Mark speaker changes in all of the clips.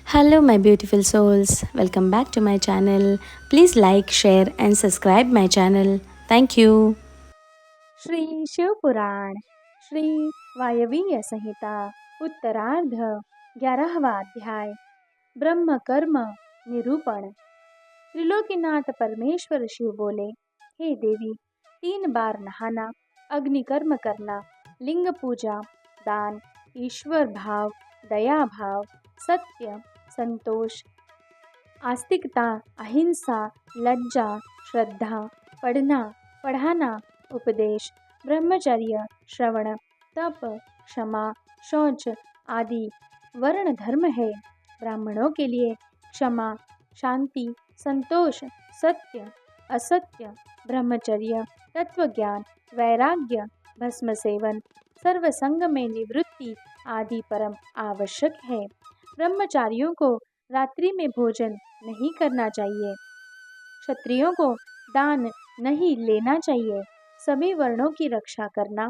Speaker 1: Hello, my beautiful souls. Welcome back to my channel. Please like, share, and subscribe my channel. Thank you.
Speaker 2: Shri Shivpuran Shri वायवीय संहिता उत्तरार्ध 11वां अध्याय ब्रह्म कर्म निरूपण। त्रिलोकीनाथ परमेश्वर शिव बोले, हे देवी, 3 बार नहाना, अग्नि कर्म करना, लिंग पूजा, दान, ईश्वर भाव, दया भाव, सत्य, संतोष, आस्तिकता, अहिंसा, लज्जा, श्रद्धा, पढ़ना, पढ़ाना, उपदेश, ब्रह्मचर्य, श्रवण, तप, क्षमा, शौच आदि वर्ण धर्म है। ब्राह्मणों के लिए क्षमा, शांति, संतोष, सत्य, असत्य, ब्रह्मचर्य, तत्वज्ञान, वैराग्य, भस्म सेवन, सर्वसंग में निवृत्ति आदि परम आवश्यक है। ब्रह्मचारियों को रात्रि में भोजन नहीं करना चाहिए। क्षत्रियों को दान नहीं लेना चाहिए। सभी वर्णों की रक्षा करना,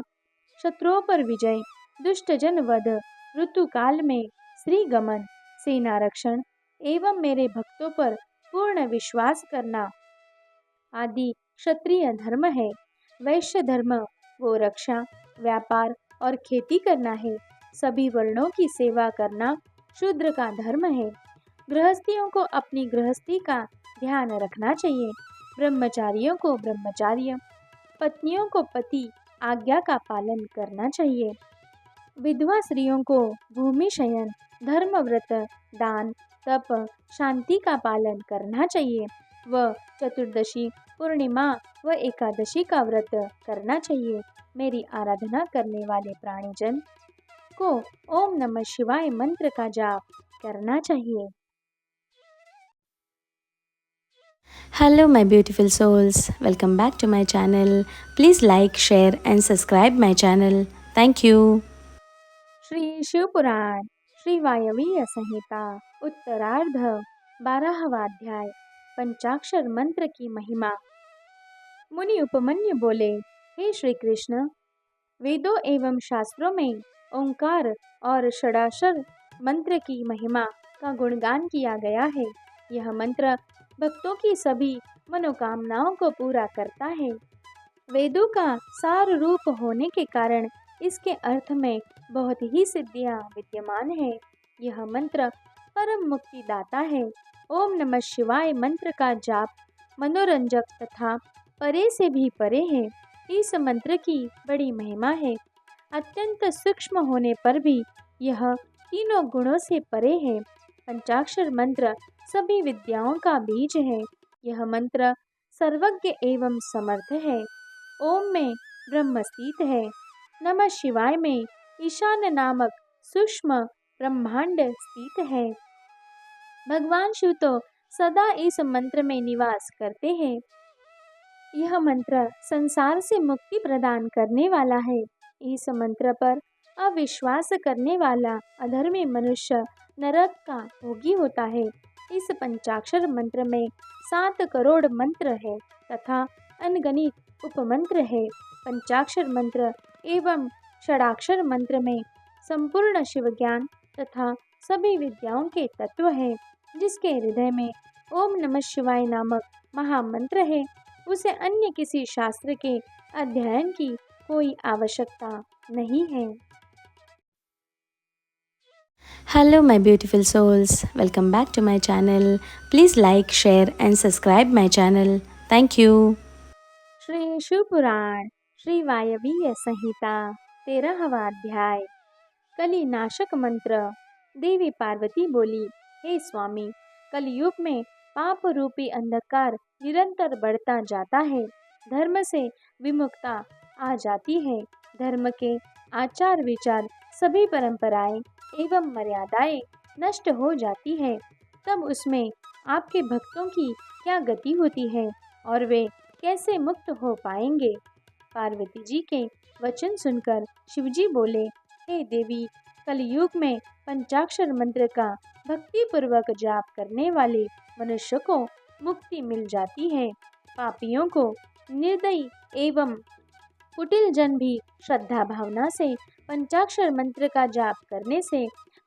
Speaker 2: शत्रुओं पर विजय, दुष्टजन वध, ऋतुकाल में श्री गमन, सेना रक्षण एवं मेरे भक्तों पर पूर्ण विश्वास करना आदि क्षत्रिय धर्म है। वैश्य धर्म वो रक्षा, व्यापार और खेती करना है। सभी वर्णों की सेवा करना शूद्र का धर्म है। गृहस्थियों को अपनी गृहस्थी का ध्यान रखना चाहिए। ब्रह्मचारियों को ब्रह्मचार्य, पत्नियों को पति आज्ञा का पालन करना चाहिए। विधवा स्त्रियों को भूमि शयन, धर्म व्रत, दान, तप, शांति का पालन करना चाहिए। व चतुर्दशी, पूर्णिमा व एकादशी का व्रत करना चाहिए। मेरी आराधना करने वाले प्राणीजन को ओम नमः शिवाय मंत्र का जाप करना चाहिए।
Speaker 1: Hello, my beautiful souls. Welcome back to my channel. Please like, share, and subscribe my channel. Thank you.
Speaker 2: Shri Shivpuran Shri वायवीय संहिता उत्तरार्ध 12वां अध्याय पंचाक्षर मंत्र की महिमा। मुनि उपमन्यु बोले, हे श्री कृष्ण, वेदों एवं शास्त्रों में ओंकार और षडाक्षर मंत्र की महिमा का गुणगान किया गया है। यह मंत्र भक्तों की सभी मनोकामनाओं को पूरा करता है। वेदों का सार रूप होने के कारण इसके अर्थ में बहुत ही सिद्धियां विद्यमान है। यह मंत्र परम मुक्ति दाता है। ओम नमः शिवाय मंत्र का जाप मनोरंजक तथा परे से भी परे है। इस मंत्र की बड़ी महिमा है। अत्यंत सूक्ष्म होने पर भी यह तीनों गुणों से परे है। पंचाक्षर मंत्र सभी विद्याओं का बीज है। यह मंत्र सर्वज्ञ एवं समर्थ है। ओम में ब्रह्म स्थित है। नमः शिवाय में ईशान नामक सूक्ष्म ब्रह्मांड स्थित है। भगवान शिव तो सदा इस मंत्र में निवास करते हैं। यह मंत्र संसार से मुक्ति प्रदान करने वाला है। इस मंत्र पर अविश्वास करने वाला अधर्मी मनुष्य नरक का भोगी होता है। इस पंचाक्षर मंत्र में 7 करोड़ मंत्र है तथा अनगणित उपमंत्र है। पंचाक्षर मंत्र एवं षडाक्षर मंत्र में संपूर्ण शिव ज्ञान तथा सभी विद्याओं के तत्व है। जिसके हृदय में ओम नमः शिवाय नामक महामंत्र है, उसे अन्य किसी शास्त्र के अध्ययन की कोई आवश्यकता नहीं है।
Speaker 1: Hello, my beautiful souls. Welcome back to my channel. Please like, share, and subscribe my channel. Thank you.
Speaker 2: Shri Shivpuran Shri वायवीय संहिता 13वां अध्याय कली नाशक मंत्र। देवी पार्वती बोली, हे स्वामी, कलयुग में पाप रूपी अंधकार निरंतर बढ़ता जाता है। धर्म से विमुखता आ जाती है। धर्म के आचार विचार सभी परंपराएं एवं मर्यादाएं नष्ट हो जाती है। तब उसमें आपके भक्तों की क्या गति होती है और वे कैसे मुक्त हो पाएंगे। पार्वती जी के वचन सुनकर शिवजी बोले, हे देवी, कलयुग में पंचाक्षर मंत्र का भक्ति पूर्वक जाप करने वाले मनुष्य को मुक्ति मिल जाती है। पापियों को, निर्दयी एवं कुटिल जन भी श्रद्धा भावना से पंचाक्षर मंत्र का जाप करने से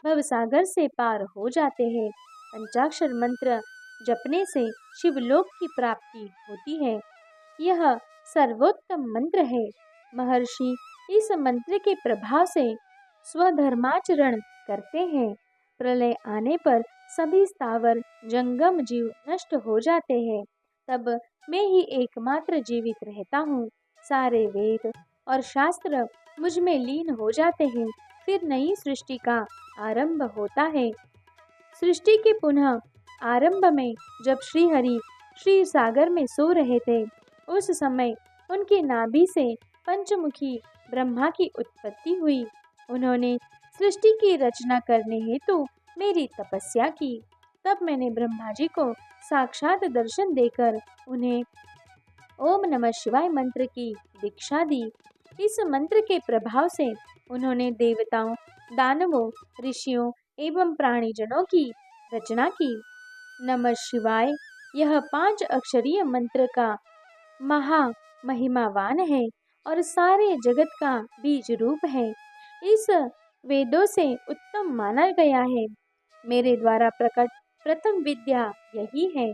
Speaker 2: भवसागर से पार हो जाते हैं। पंचाक्षर मंत्र जपने से शिवलोक की प्राप्ति होती है। यह सर्वोत्तम मंत्र है। महर्षि इस मंत्र के प्रभाव से स्वधर्माचरण करते हैं। प्रलय आने पर सभी स्थावर जंगम जीव नष्ट हो जाते हैं। तब मैं ही एकमात्र जीवित रहता हूँ। सारे वेद और शास्त्र मुझ में लीन हो जाते हैं। फिर नई सृष्टि का आरंभ होता है। सृष्टि के पुनः आरंभ में जब श्रीहरि श्री सागर में सो रहे थे, उस समय उनकी नाभि से पंचमुखी ब्रह्मा की उत्पत्ति हुई। उन्होंने सृष्टि की रचना करने हेतु मेरी तपस्या की। तब मैंने ब्रह्मा जी को साक्षात दर्शन देकर उन्हें ओम नमः शिवाय मंत्र की दीक्षा दी। इस मंत्र के प्रभाव से उन्होंने देवताओं, दानवों, ऋषियों एवं प्राणीजनों की रचना की। नमः शिवाय यह 5 अक्षरीय मंत्र का महा महिमावान है और सारे जगत का बीज रूप है। इस वेदों से उत्तम माना गया है। मेरे द्वारा प्रकट प्रथम विद्या यही है।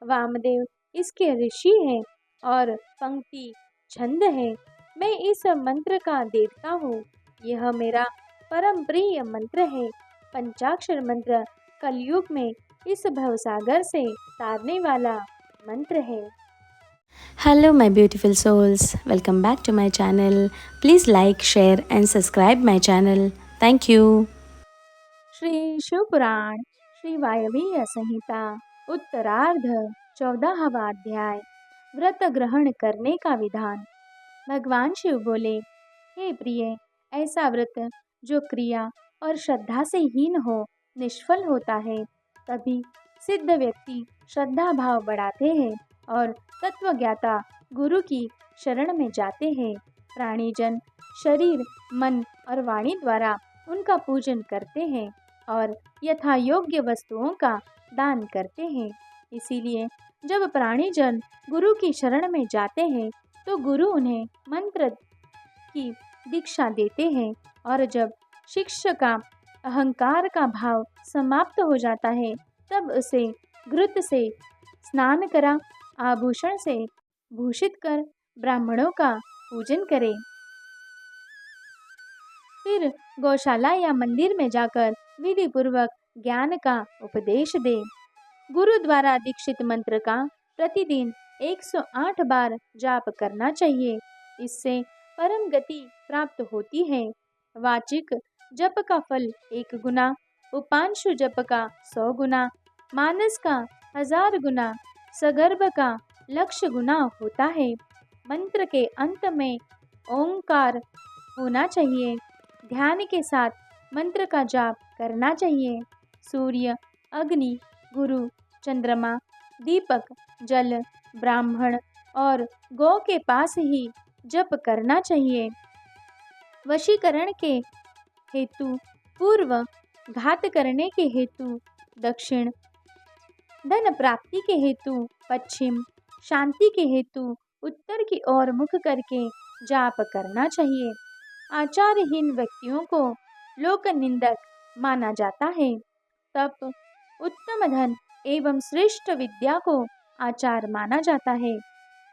Speaker 2: वामदेव इसके ऋषि हैं और पंक्ति छंद है। मैं इस मंत्र का देवता हूँ। यह मेरा परम प्रिय मंत्र है। पंचाक्षर मंत्र कलयुग में इस भवसागर से तारने वाला मंत्र है।
Speaker 1: Hello, my beautiful souls. Welcome back to my channel. Please like, share, and subscribe my channel. Thank you.
Speaker 2: Shri Shivpuran Shri वायवीय संहिता उत्तरार्ध 14वां अध्याय व्रत ग्रहण करने का विधान। भगवान शिव बोले, हे प्रिय, ऐसा व्रत जो क्रिया और श्रद्धा से हीन हो निष्फल होता है। तभी सिद्ध व्यक्ति श्रद्धा भाव बढ़ाते हैं और तत्वज्ञाता गुरु की शरण में जाते हैं। प्राणीजन शरीर, मन और वाणी द्वारा उनका पूजन करते हैं और यथा योग्य वस्तुओं का दान करते हैं। इसीलिए जब प्राणीजन गुरु की शरण में जाते हैं तो गुरु उन्हें मंत्र की दीक्षा देते हैं और जब शिष्य का अहंकार का भाव समाप्त हो जाता है तब उसे घृत से स्नान करा, आभूषण से भूषित कर ब्राह्मणों का पूजन करे। फिर गौशाला या मंदिर में जाकर विधि पूर्वक ज्ञान का उपदेश दे। गुरु द्वारा दीक्षित मंत्र का प्रतिदिन 108 बार जाप करना चाहिए। इससे परम गति प्राप्त होती है। वाचिक जप का फल 1 गुना, उपांशु जप का 100 गुना, मानस का 1000 गुना, सगर्भ का 1,00,000 गुना होता है। मंत्र के अंत में ओंकार होना चाहिए। ध्यान के साथ मंत्र का जाप करना चाहिए। सूर्य, अग्नि, गुरु, चंद्रमा, दीपक, जल, ब्राह्मण और गौ के पास ही जप करना चाहिए। वशीकरण के हेतु पूर्व, घात करने के हेतु दक्षिण, धन प्राप्ति के हेतु पश्चिम, शांति के हेतु उत्तर की ओर मुख करके जाप करना चाहिए। आचारहीन व्यक्तियों को लोक निंदक माना जाता है। तप, उत्तम धन एवं श्रेष्ठ विद्या को आचार माना जाता है।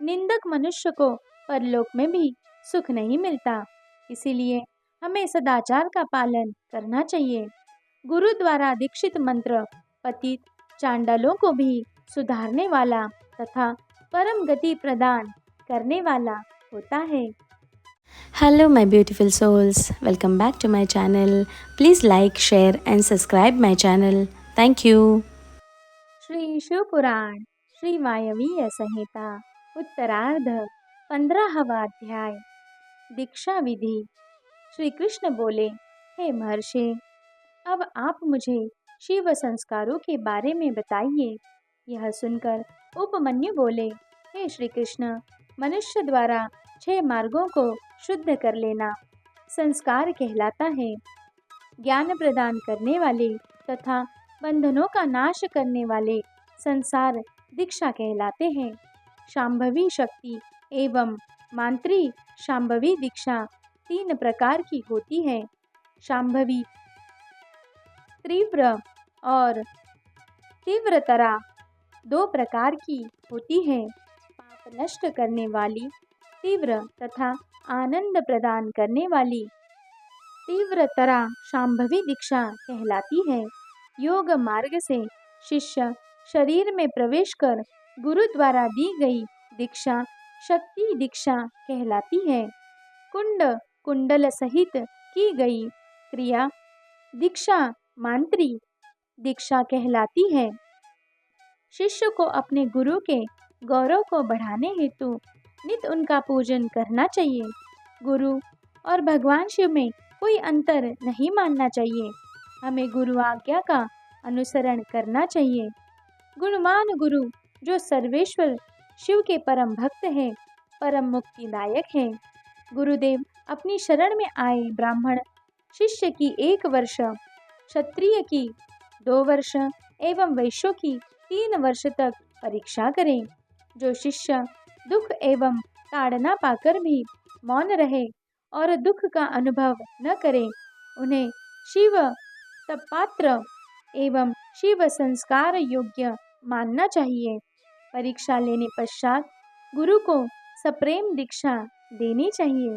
Speaker 2: निंदक मनुष्य को परलोक में भी सुख नहीं मिलता। इसीलिए हमें सदाचार का पालन करना चाहिए। गुरु द्वारा दीक्षित मंत्र पतित चांडालों को भी सुधारने वाला तथा परम गति प्रदान करने वाला होता है।
Speaker 1: Hello, my beautiful souls. Welcome back to my channel. Please like, share, and subscribe my channel. Thank you.
Speaker 2: Shri Shivpuran Shri वायवीय संहिता उत्तरार्ध 15वां अध्याय दीक्षा विधि। श्री कृष्ण बोले, हे महर्षि, अब आप मुझे शिव संस्कारों के बारे में बताइए। यह सुनकर उपमन्यु बोले, हे श्री कृष्ण, मनुष्य द्वारा 6 मार्गों को शुद्ध कर लेना संस्कार कहलाता है। ज्ञान प्रदान करने वाले तथा बंधनों का नाश करने वाले संसार दीक्षा कहलाते हैं। शांभवी शक्ति एवं मांत्री शांभवी दीक्षा 3 प्रकार की होती है। शांभवी तीव्र और तीव्रतरा दो प्रकार की होती है। पाप नष्ट करने वाली तीव्र तथा आनंद प्रदान करने वाली तीव्रतरा शांभवी दीक्षा कहलाती है। योग मार्ग से शिष्य शरीर में प्रवेश कर गुरु द्वारा दी गई दीक्षा शक्ति दीक्षा कहलाती है। कुंड कुंडल सहित की गई क्रिया दीक्षा मांत्री दीक्षा कहलाती है। शिष्य को अपने गुरु के गौरव को बढ़ाने हेतु नित उनका पूजन करना चाहिए। गुरु और भगवान शिव में कोई अंतर नहीं मानना चाहिए। हमें गुरु आज्ञा का अनुसरण करना चाहिए। गुणवान गुरु जो सर्वेश्वर शिव के परम भक्त हैं, परम मुक्तिदायक हैं। गुरुदेव अपनी शरण में आए ब्राह्मण शिष्य की 1 वर्ष, क्षत्रिय की 2 वर्ष एवं वैश्यों की 3 वर्ष तक परीक्षा करें। जो शिष्य दुख एवं ताड़ना पाकर भी मौन रहे और दुख का अनुभव न करे, उन्हें शिव तपपात्र एवं शिव संस्कार योग्य मानना चाहिए। परीक्षा लेने पश्चात गुरु को सप्रेम दीक्षा देनी चाहिए।